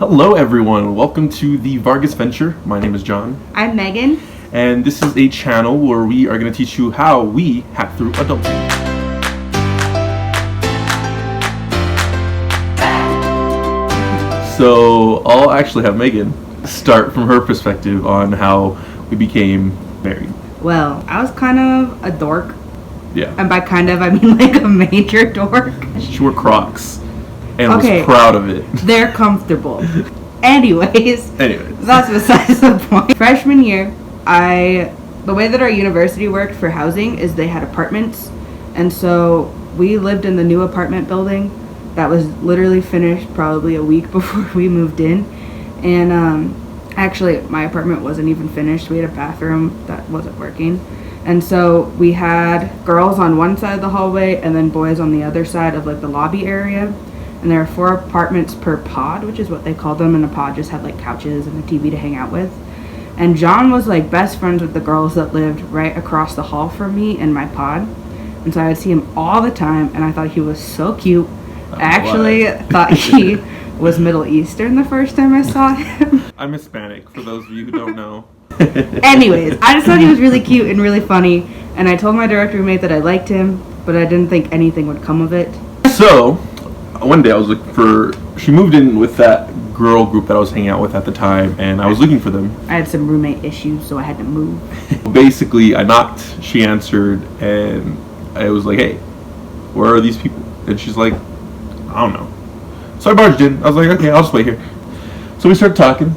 Hello everyone, welcome to the Vargas Venture. My name is John. I'm Megan. And this is a channel where we are going to teach you how we hack through adulting. So I'll actually have Megan start from her perspective on how we became married. Well, I was kind of a dork. Yeah. And by kind of, I mean like a major dork. She wore Crocs and Okay. was proud of it. They're comfortable. Anyways, Anyways. that's besides the point. Freshman year, the way that our university worked for housing is they had apartments. And so we lived in the new apartment building that was literally finished probably a week before we moved in. And actually, my apartment wasn't even finished. We had a bathroom that wasn't working. And so we had girls on one side of the hallway and then boys on the other side of like the lobby area. And there are 4 apartments per pod, which is what they called them. And a pod just had like couches and a TV to hang out with. And John was like best friends with the girls that lived right across the hall from me in my pod. And so I would see him all the time and I thought he was so cute. I actually thought he was Middle Eastern the first time I saw him. I'm Hispanic, for those of you who don't know. Anyways, I just thought he was really cute and really funny. And I told my direct roommate that I liked him, but I didn't think anything would come of it. So, one day I was looking for, she moved in with that girl group that I was hanging out with at the time, and I was looking for them. I had some roommate issues, so I had to move. Basically, I knocked, she answered, and I was like, hey, where are these people? And she's like, I don't know. So I barged in. I was like, okay, I'll just wait here. So we started talking,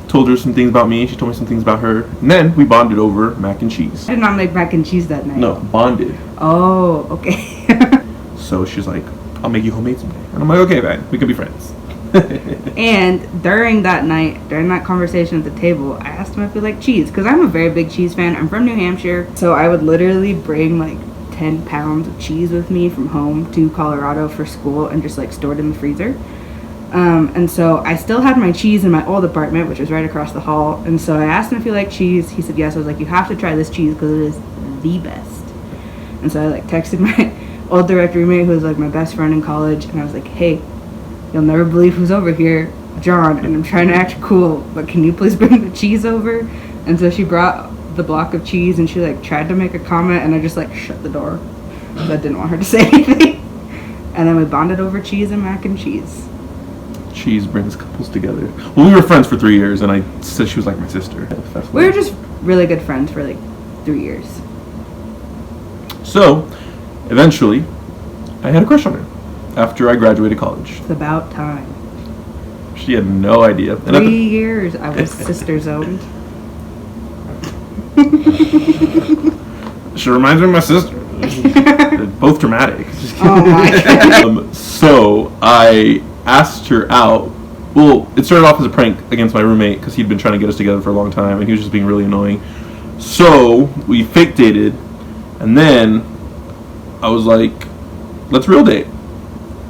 told her some things about me, she told me some things about her, and then we bonded over mac and cheese. I did not make mac and cheese that night. No, bonded. Oh, okay. So she's like, I'll make you homemade someday. And I'm like, okay, man, we can be friends. And during that night, during that conversation at the table, I asked him if he liked cheese, because I'm a very big cheese fan. I'm from New Hampshire, so I would literally bring like 10 pounds of cheese with me from home to Colorado for school and just like stored in the freezer. And so I still had my cheese in my old apartment, which was right across the hall. And so I asked him if he liked cheese. He said yes. I was like, you have to try this cheese because it is the best. And so I like texted my old direct roommate, who was like my best friend in college, and I was like, hey, you'll never believe who's over here, John, and I'm trying to act cool, but can you please bring the cheese over? And so she brought the block of cheese, and she like tried to make a comment, and I just like shut the door because I didn't want her to say anything. And then we bonded over cheese and mac and cheese. Cheese brings couples together. Well, we were friends for 3 years, and I said she was like my sister. We were just really good friends for like 3 years. So, eventually, I had a crush on her after I graduated college. It's about time. She had no idea. And 3 years I was sister zoned. She reminds me of my sister. They're both dramatic. Oh my God. So I asked her out. Well, it started off as a prank against my roommate because he'd been trying to get us together for a long time and he was just being really annoying. So we fake dated, and then I was like, let's real date.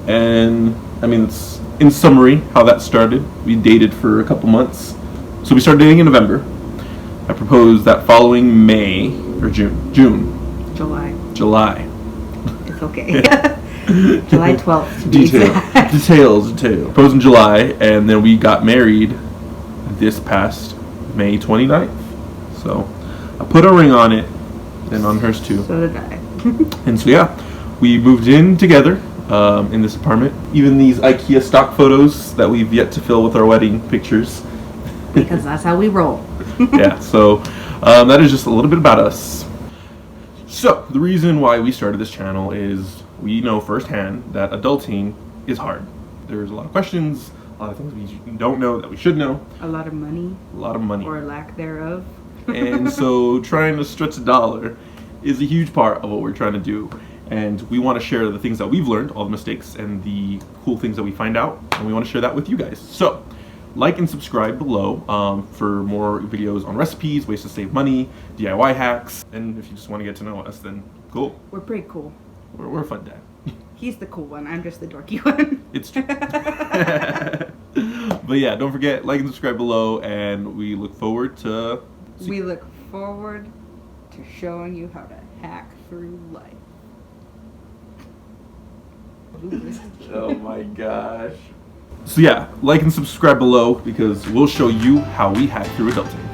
And I mean, it's in summary how that started. We dated for a couple months. So we started dating in November. I proposed that following May or June. July. It's okay. July 12th. to be exact. Details. Proposed in July, and then we got married this past May 29th. So I put a ring on it, and on hers too. So did I. And so yeah, we moved in together in this apartment. Even these IKEA stock photos that we've yet to fill with our wedding pictures. Because that's how we roll. Yeah, so that is just a little bit about us. So the reason why we started this channel is we know firsthand that adulting is hard. There's a lot of questions, a lot of things we don't know that we should know. A lot of money. Or lack thereof. And so trying to stretch a dollar is a huge part of what we're trying to do. And we want to share the things that we've learned, all the mistakes and the cool things that we find out. And we want to share that with you guys. So like and subscribe below for more videos on recipes, ways to save money, DIY hacks. And if you just want to get to know us, then cool. We're pretty cool. We're a fun dad. He's the cool one. I'm just the dorky one. It's true. But yeah, don't forget, like and subscribe below, and we look forward to... We look forward to showing you how to hack through life. Oh my gosh. So yeah, like and subscribe below because we'll show you how we hack through adulting.